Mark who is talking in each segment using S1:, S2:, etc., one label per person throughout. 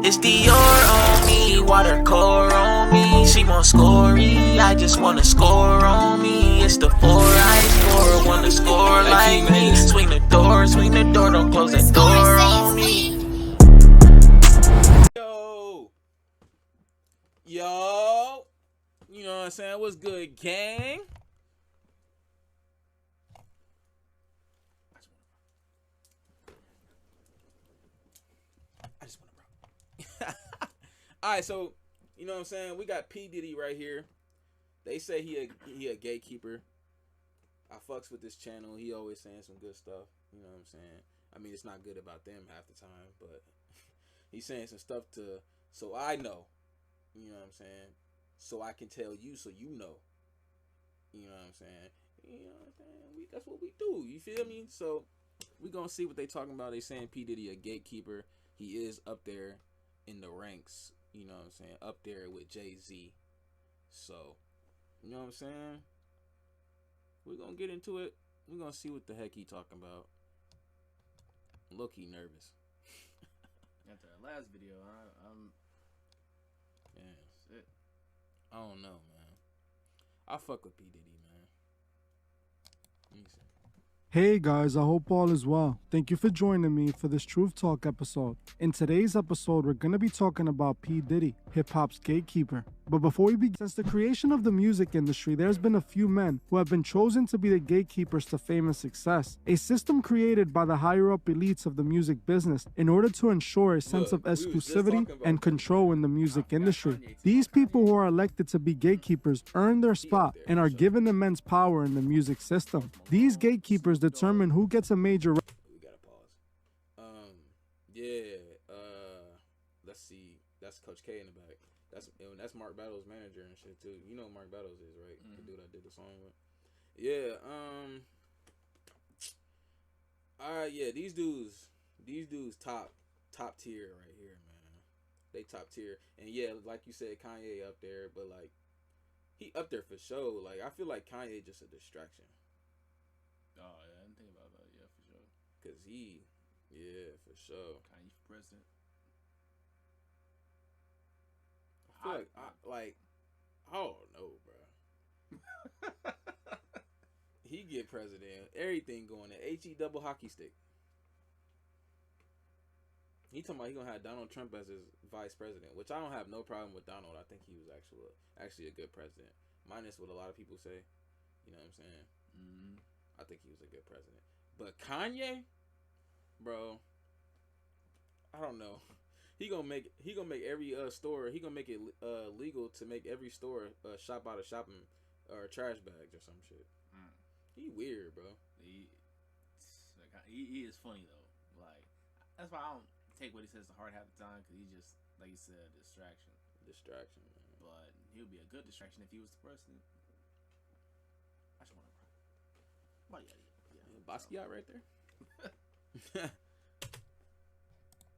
S1: It's Dior on me, watercolor on me. She want scory, I just wanna score on me. It's the 4 I score, wanna score like me. Swing the door, don't close that door on me.
S2: Yo, you know what I'm saying? What's good, gang? I just want to bro. All right, so you know what I'm saying? We got P Diddy right here. They say he a gatekeeper. I fucks with this channel. He always saying some good stuff. You know what I'm saying? I mean, it's not good about them half the time, but he's saying some stuff so I know. You know what I'm saying? So I can tell you so you know. You know what I'm saying? You know what I'm saying? That's what we do. You feel me? So we gonna see what they talking about. They saying P Diddy a gatekeeper. He is up there in the ranks. You know what I'm saying? Up there with Jay-Z. So, you know what I'm saying? We're gonna get into it. We're gonna see what the heck he talking about. Low-key nervous.
S3: After that last video, I'm
S2: shit. I don't know, man. I fuck with P Diddy, man. Let me see.
S4: Hey guys, I hope all is well. Thank you for joining me for this Truth Talk episode. In today's episode, we're going to be talking about P Diddy, hip-hop's gatekeeper. But before we begin, since the creation of the music industry, there's been a few men who have been chosen to be the gatekeepers to fame and success. A system created by the higher-up elites of the music business in order to ensure a sense of exclusivity and control in the music industry. These people who are elected to be gatekeepers earn their spot and are given immense power in the music system. These gatekeepers determine who gets a major.
S2: We gotta pause. Let's see. That's Coach K in the back. That's Mark Battle's manager and shit too. You know who Mark Battles is, right? The dude I did the song with. Yeah. All right. Yeah. These dudes top tier right here, man. They top tier. And yeah, like you said, Kanye up there, but like he up there for sure. Like I feel like Kanye just a distraction.
S3: Oh yeah, I didn't think about that. Yeah, for sure.
S2: Cause for sure.
S3: Kanye for president.
S2: I don't know, bro. He get president, everything going to HE double hockey stick. He talking about he gonna have Donald Trump as his vice president, which I don't have no problem with Donald. I think he was actually a good president, minus what a lot of people say. You know what I'm saying? I think he was a good president. But Kanye, bro, I don't know. He gonna make every store. He gonna make it legal to make every store shop out of shopping or trash bags or some shit. He weird, bro.
S3: He is funny though. Like that's why I don't take what he says to heart half the time, because he just, like you said, distraction.
S2: Distraction, man.
S3: But he would be a good distraction if he was the president. I just want to cry. Well, yeah.
S2: Basquiat right there.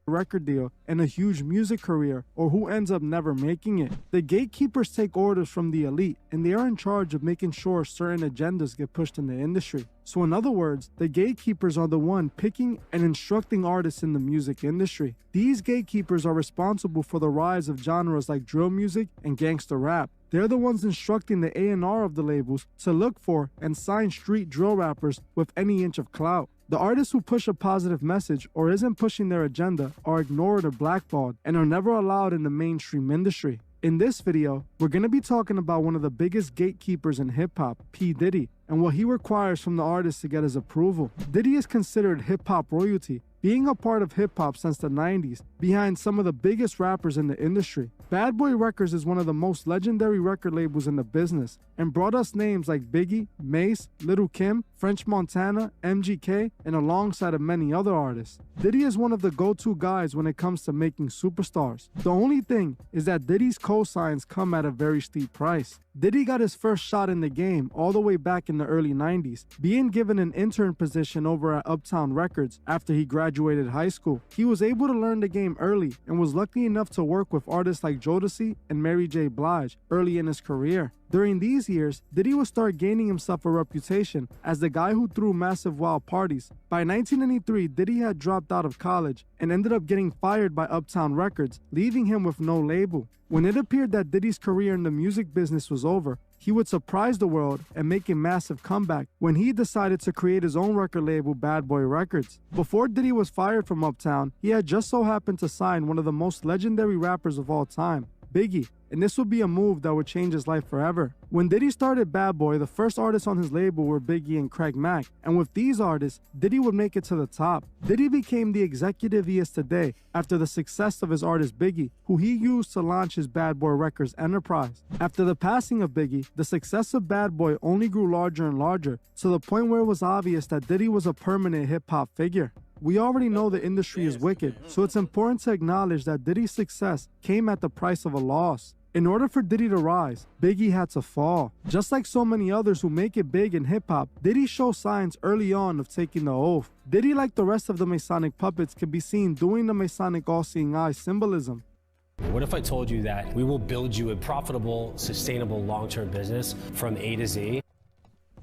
S4: Record deal and a huge music career, or who ends up never making it. The gatekeepers take orders from the elite, and they are in charge of making sure certain agendas get pushed in the industry. So in other words, the gatekeepers are the one picking and instructing artists in the music industry. These gatekeepers are responsible for the rise of genres like drill music and gangster rap. They're the ones instructing the A&R of the labels to look for and sign street drill rappers with any inch of clout. The artists who push a positive message or isn't pushing their agenda are ignored or blackballed and are never allowed in the mainstream industry. In this video, we're going to be talking about one of the biggest gatekeepers in hip-hop, P. Diddy, and what he requires from the artists to get his approval. Diddy is considered hip-hop royalty, being a part of hip-hop since the 90s, behind some of the biggest rappers in the industry. Bad Boy Records is one of the most legendary record labels in the business and brought us names like Biggie, Mace, Lil' Kim, French Montana, MGK, and alongside of many other artists. Diddy is one of the go-to guys when it comes to making superstars. The only thing is that Diddy's cosigns come at a very steep price. Diddy got his first shot in the game all the way back in the early 90s, being given an intern position over at Uptown Records after he graduated high school. He was able to learn the game early and was lucky enough to work with artists like Jodeci and Mary J. Blige early in his career. During these years, Diddy would start gaining himself a reputation as the guy who threw massive wild parties. By 1993, Diddy had dropped out of college and ended up getting fired by Uptown Records, leaving him with no label. When it appeared that Diddy's career in the music business was over, he would surprise the world and make a massive comeback when he decided to create his own record label, Bad Boy Records. Before Diddy was fired from Uptown, he had just so happened to sign one of the most legendary rappers of all time, Biggie, and this would be a move that would change his life forever. When Diddy started Bad Boy, the first artists on his label were Biggie and Craig Mack, and with these artists, Diddy would make it to the top. Diddy became the executive he is today after the success of his artist Biggie, who he used to launch his Bad Boy Records enterprise. After the passing of Biggie, the success of Bad Boy only grew larger and larger, to the point where it was obvious that Diddy was a permanent hip-hop figure. We already know the industry is wicked, so it's important to acknowledge that Diddy's success came at the price of a loss. In order for Diddy to rise, Biggie had to fall. Just like so many others who make it big in hip-hop, Diddy showed signs early on of taking the oath. Diddy, like the rest of the Masonic puppets, can be seen doing the Masonic all-seeing eye symbolism.
S5: What if I told you that we will build you a profitable, sustainable, long-term business from A to Z?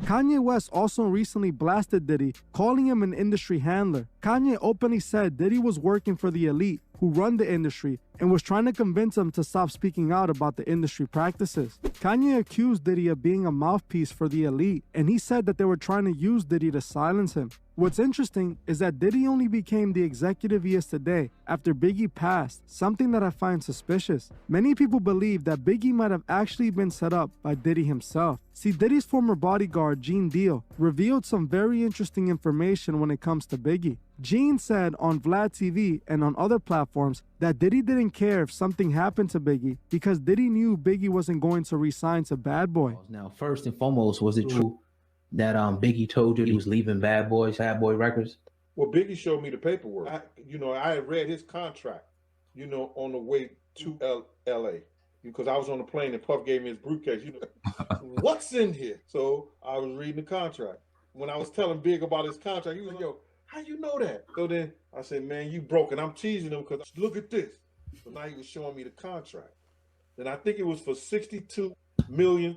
S4: Kanye West also recently blasted Diddy, calling him an industry handler. Kanye openly said Diddy was working for the elite who run the industry and was trying to convince him to stop speaking out about the industry practices. Kanye accused Diddy of being a mouthpiece for the elite, and he said that they were trying to use Diddy to silence him. What's interesting is that Diddy only became the executive he is today after Biggie passed, something that I find suspicious. Many people believe that Biggie might have actually been set up by Diddy himself. See, Diddy's former bodyguard, Gene Deal, revealed some very interesting information when it comes to Biggie. Gene said on Vlad TV and on other platforms that Diddy didn't care if something happened to Biggie because Diddy knew Biggie wasn't going to re-sign to Bad Boy.
S6: Now, first and foremost, was it true that Biggie told you he was leaving Bad Boy Records?
S7: Well, Biggie showed me the paperwork. I had read his contract, on the way to L.A. because I was on the plane and Puff gave me his briefcase. What's in here? So I was reading the contract. When I was telling Big about his contract, he was like, yo, how you know that? So then I said, man, you broke. And I'm teasing him because look at this. So now he was showing me the contract. And I think it was for 6.2 million,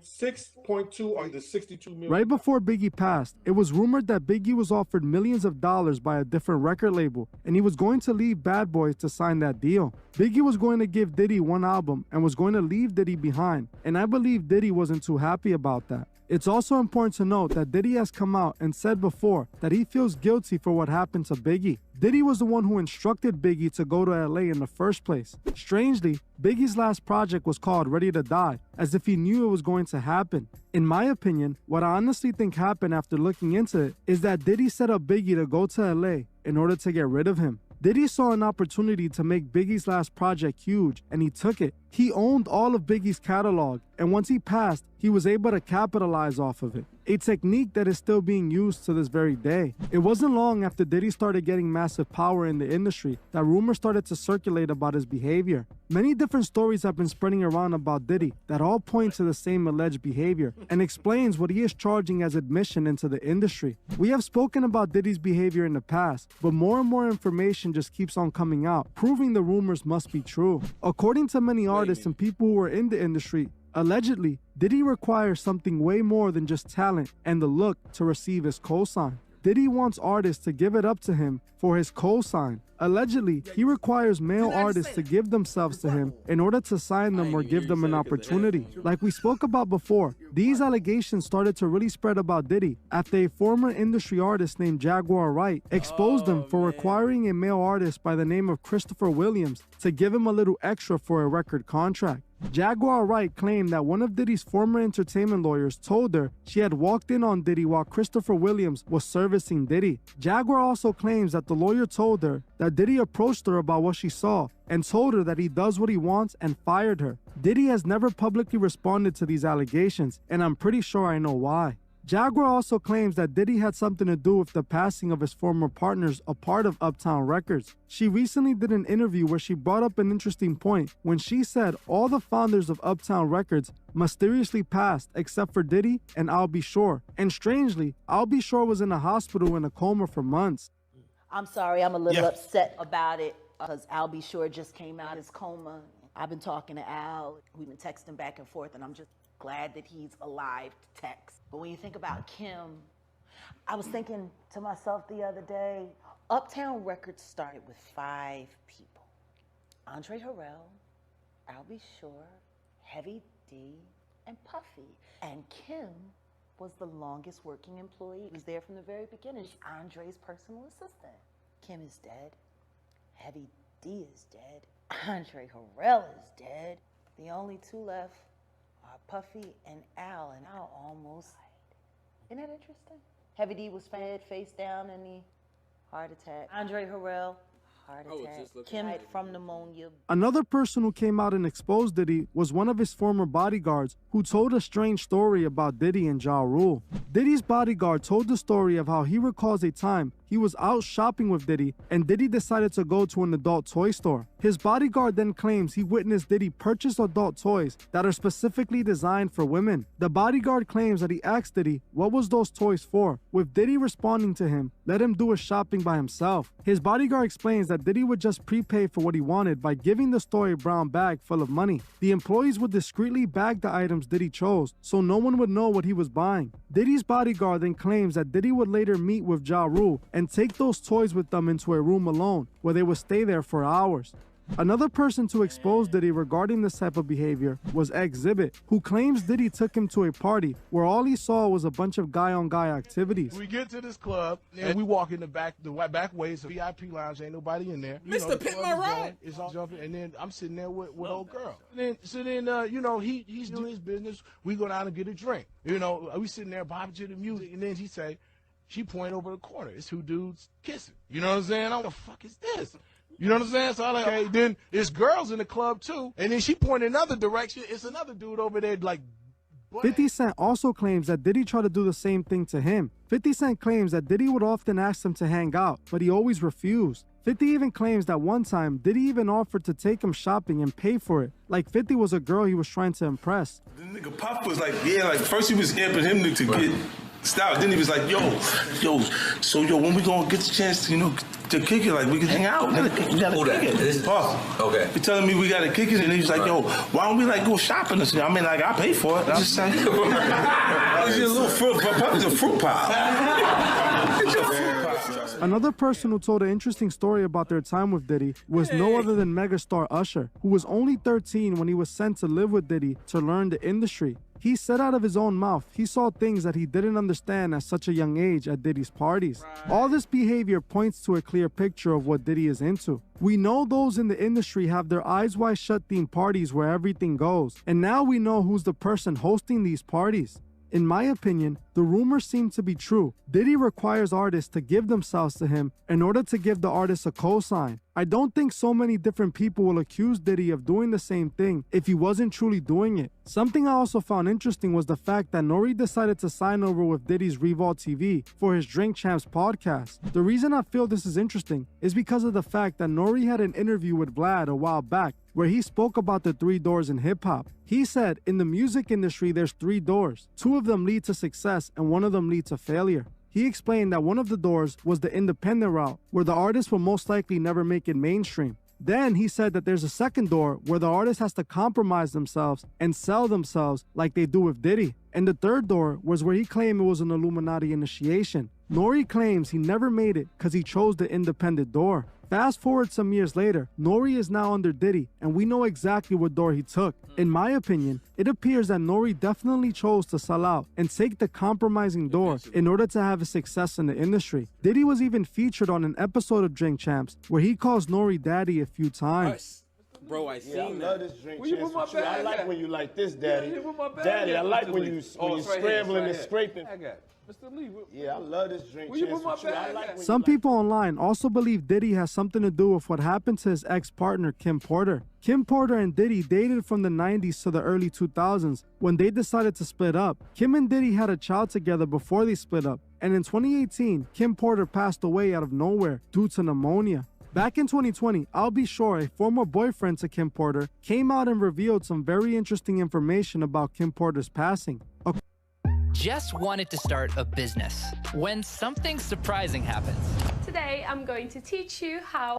S7: or either 62 million.
S4: Right before Biggie passed, it was rumored that Biggie was offered millions of dollars by a different record label, and he was going to leave Bad Boy to sign that deal. Biggie was going to give Diddy one album and was going to leave Diddy behind, and I believe Diddy wasn't too happy about that. It's also important to note that Diddy has come out and said before that he feels guilty for what happened to Biggie. Diddy was the one who instructed Biggie to go to LA in the first place. Strangely, Biggie's last project was called Ready to Die, as if he knew it was going to happen. In my opinion, what I honestly think happened after looking into it is that Diddy set up Biggie to go to LA in order to get rid of him. Diddy saw an opportunity to make Biggie's last project huge, and he took it. He owned all of Biggie's catalog, and once he passed, he was able to capitalize off of it, a technique that is still being used to this very day. It wasn't long after Diddy started getting massive power in the industry that rumors started to circulate about his behavior. Many different stories have been spreading around about Diddy that all point to the same alleged behavior and explains what he is charging as admission into the industry. We have spoken about Diddy's behavior in the past, but more and more information just keeps on coming out, proving the rumors must be true. According to many artists and people who are in the industry, allegedly, Diddy requires something way more than just talent and the look to receive his cosign. Diddy wants artists to give it up to him for his cosign. Allegedly, he requires male artists to give themselves to him in order to sign them or give them an opportunity. Like we spoke about before, these allegations started to really spread about Diddy after a former industry artist named Jaguar Wright exposed him for requiring a male artist by the name of Christopher Williams to give him a little extra for a record contract. Jaguar Wright claimed that one of Diddy's former entertainment lawyers told her she had walked in on Diddy while Christopher Williams was servicing Diddy. Jaguar also claims that the lawyer told her that Diddy approached her about what she saw and told her that he does what he wants and fired her. Diddy has never publicly responded to these allegations, and I'm pretty sure I know why. Jaguar also claims that Diddy had something to do with the passing of his former partners, a part of Uptown Records. She recently did an interview where she brought up an interesting point when she said all the founders of Uptown Records mysteriously passed except for Diddy and I'll Be Sure. And strangely, I'll Be Sure was in a hospital in a coma for months.
S8: I'm sorry, I'm a little upset about it because I'll Be Sure just came out of his coma. I've been talking to Al. We've been texting back and forth, and I'm just... glad that he's alive to text. But when you think about Kim, I was thinking to myself the other day, Uptown Records started with 5 people. Andre Harrell, I'll Be Sure, Heavy D, and Puffy. And Kim was the longest working employee. He was there from the very beginning. She's Andre's personal assistant. Kim is dead. Heavy D is dead. Andre Harrell is dead. The only 2 left are Puffy and Al, and Al almost died. Isn't that interesting? Heavy D was fed face down in the heart attack. Andre Harrell, heart attack. Kim died from pneumonia.
S4: Another person who came out and exposed Diddy was one of his former bodyguards who told a strange story about Diddy and Ja Rule. Diddy's bodyguard told the story of how he recalls a time he was out shopping with Diddy and Diddy decided to go to an adult toy store. His bodyguard then claims he witnessed Diddy purchase adult toys that are specifically designed for women. The bodyguard claims that he asked Diddy what was those toys for, with Diddy responding to him, let him do his shopping by himself. His bodyguard explains that Diddy would just prepay for what he wanted by giving the store a brown bag full of money. The employees would discreetly bag the items Diddy chose so no one would know what he was buying. Diddy's bodyguard then claims that Diddy would later meet with Ja Rule and take those toys with them into a room alone where they would stay there for hours. Another person to expose Diddy regarding this type of behavior was Exhibit, who claims Diddy took him to a party where all he saw was a bunch of guy-on-guy activities.
S9: We get to this club, and we walk in the back ways of VIP lounge. Ain't nobody in there.
S2: Mr. Pimp My Ride.
S9: It's all jumping, and then I'm sitting there with old girl. So then, he's doing his business. We go down and get a drink. We sitting there bobbing to the music, and then she point over the corner. It's 2 dudes kissing. You know what I'm saying? What the fuck is this? You know what I'm saying? So I'm like, okay, then it's girls in the club too. And then she pointed another direction. It's another dude over there like...
S4: 50 Cent also claims that Diddy tried to do the same thing to him. 50 Cent claims that Diddy would often ask him to hang out, but he always refused. 50 even claims that one time, Diddy even offered to take him shopping and pay for it, like 50 was a girl he was trying to impress.
S10: The nigga Puff was like, first he was amping him to get style. Then he was like, yo, when we gonna get the chance to, to kick it, like we can hang out. We gotta kick it. This Puff. Okay. He telling me we gotta kick it, and he was like, yo, why don't we go shopping or something? I mean, I pay for it. I'm just saying. It's a little fruit. Puff is a fruit pop.
S4: Another person who told an interesting story about their time with Diddy was no other than megastar Usher, who was only 13 when he was sent to live with Diddy to learn the industry. He said out of his own mouth he saw things that he didn't understand at such a young age at Diddy's parties. All this behavior points to a clear picture of what Diddy is into. We know those in the industry have their eyes wide shut themed parties where everything goes, and now we know who's the person hosting these parties. In my opinion, the rumors seem to be true. Diddy requires artists to give themselves to him in order to give the artist a cosign. I don't think so many different people will accuse Diddy of doing the same thing if he wasn't truly doing it. Something I also found interesting was the fact that Nori decided to sign over with Diddy's Revolt TV for his Drink Champs podcast. The reason I feel this is interesting is because of the fact that Nori had an interview with Vlad a while back where he spoke about the 3 doors in hip-hop. He said, in the music industry, there's 3 doors. 2 of them lead to success and 1 of them leads to failure. He explained that one of the doors was the independent route, where the artist will most likely never make it mainstream. Then he said that there's a second door where the artist has to compromise themselves and sell themselves like they do with Diddy. And the third door was where he claimed it was an Illuminati initiation. Nori claims he never made it because he chose the independent door. Fast forward some years later, Nori is now under Diddy, and we know exactly what door he took. In my opinion, it appears that Nori definitely chose to sell out and take the compromising door in order to have a success in the industry. Diddy was even featured on an episode of Drink Champs where he calls Nori daddy a few times.
S2: Bro, I seen that.
S9: I love this Drink Champs with you. I like when you like this, daddy. Daddy, I like when you scrambling and scraping. Mr. Lee, I love this Drink Champs with you. I like
S4: Some people online also believe Diddy has something to do with what happened to his ex-partner, Kim Porter. Kim Porter and Diddy dated from the 90s to the early 2000s when they decided to split up. Kim and Diddy had a child together before they split up, and in 2018, Kim Porter passed away out of nowhere due to pneumonia. Back in 2020, I'll Be Sure, a former boyfriend to Kim Porter, came out and revealed some very interesting information about Kim Porter's passing.
S11: Just wanted to start a business when something surprising happens.
S12: Today, I'm going to teach you how.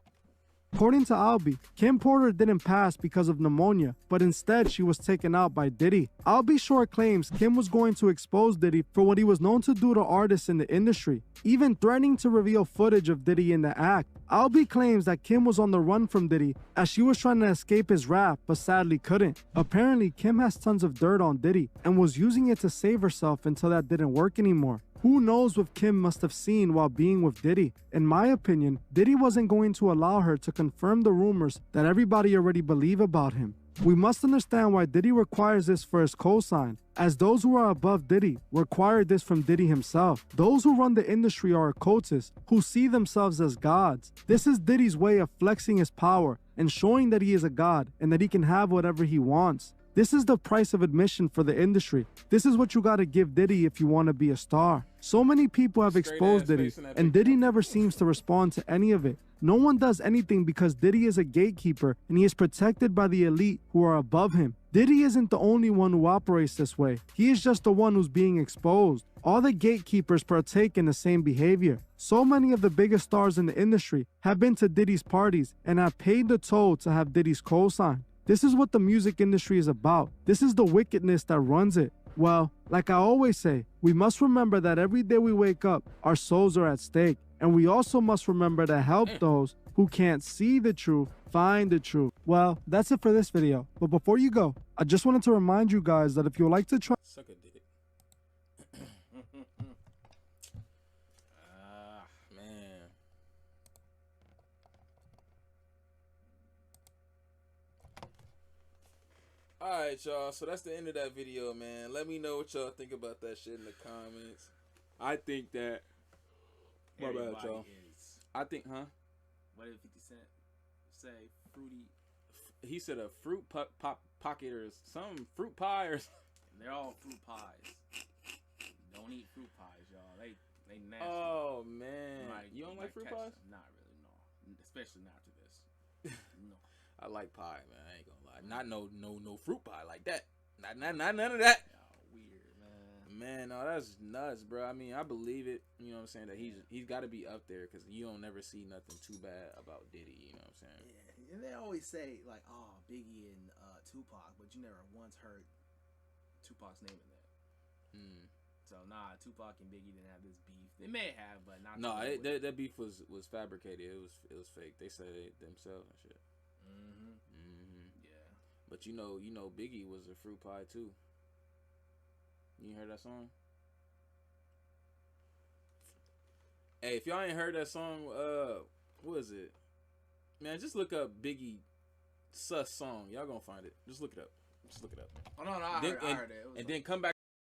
S4: According to Albie, Kim Porter didn't pass because of pneumonia, but instead she was taken out by Diddy. Albie Shore claims Kim was going to expose Diddy for what he was known to do to artists in the industry, even threatening to reveal footage of Diddy in the act. Albie claims that Kim was on the run from Diddy as she was trying to escape his rap, but sadly couldn't. Apparently, Kim has tons of dirt on Diddy and was using it to save herself until that didn't work anymore. Who knows what Kim must have seen while being with Diddy? In my opinion, Diddy wasn't going to allow her to confirm the rumors that everybody already believe about him. We must understand why Diddy requires this for his cosign, as those who are above Diddy require this from Diddy himself. Those who run the industry are occultists who see themselves as gods. This is Diddy's way of flexing his power and showing that he is a god and that he can have whatever he wants. This is the price of admission for the industry. This is what you gotta give Diddy if you want to be a star. So many people have exposed Diddy, and Diddy never seems to respond to any of it. No one does anything because Diddy is a gatekeeper and he is protected by the elite who are above him. Diddy isn't the only one who operates this way. He is just the one who's being exposed. All the gatekeepers partake in the same behavior. So many of the biggest stars in the industry have been to Diddy's parties and have paid the toll to have Diddy's cosign. This is what the music industry is about. This is the wickedness that runs it. Well, like I always say, we must remember that every day we wake up, our souls are at stake. And we also must remember to help those who can't see the truth find the truth. Well, that's it for this video. But before you go, I just wanted to remind you guys that if you would like to try...
S2: Sucker did it. Man. Alright, y'all. So that's the end of that video, man. Let me know what y'all think about that shit in the comments. I think that... My bad, y'all. I think, huh?
S3: What did 50 Cent say? Fruity.
S2: He said a fruit pocket or some fruit pie or something.
S3: They're all fruit pies. Don't eat fruit pies, y'all. They nasty.
S2: Oh man, you don't like fruit pies?
S3: Not really, no. Especially not after this. No.
S2: I like pie, man. I ain't gonna lie. Not no fruit pie like that. Not none of that.
S3: Weird, man.
S2: Man, no, that's nuts, bro. I mean, I believe it. You know what I'm saying? That he's got to be up there because you don't never see nothing too bad about Diddy. You know what I'm saying?
S12: Yeah, and they always say like, oh, Biggie and Tupac, but you never once heard Tupac's name in that. So nah, Tupac and Biggie didn't have this beef. They may have, but not.
S2: No, that beef was fabricated. It was fake. They said it themselves and shit.
S3: Yeah.
S2: But you know, Biggie was a fruit pie too. You heard that song? Hey, if y'all ain't heard that song, what is it? Man, just look up Biggie Sus song. Y'all gonna find it. Just look it up.
S12: Oh no, I heard it.
S2: And then come back.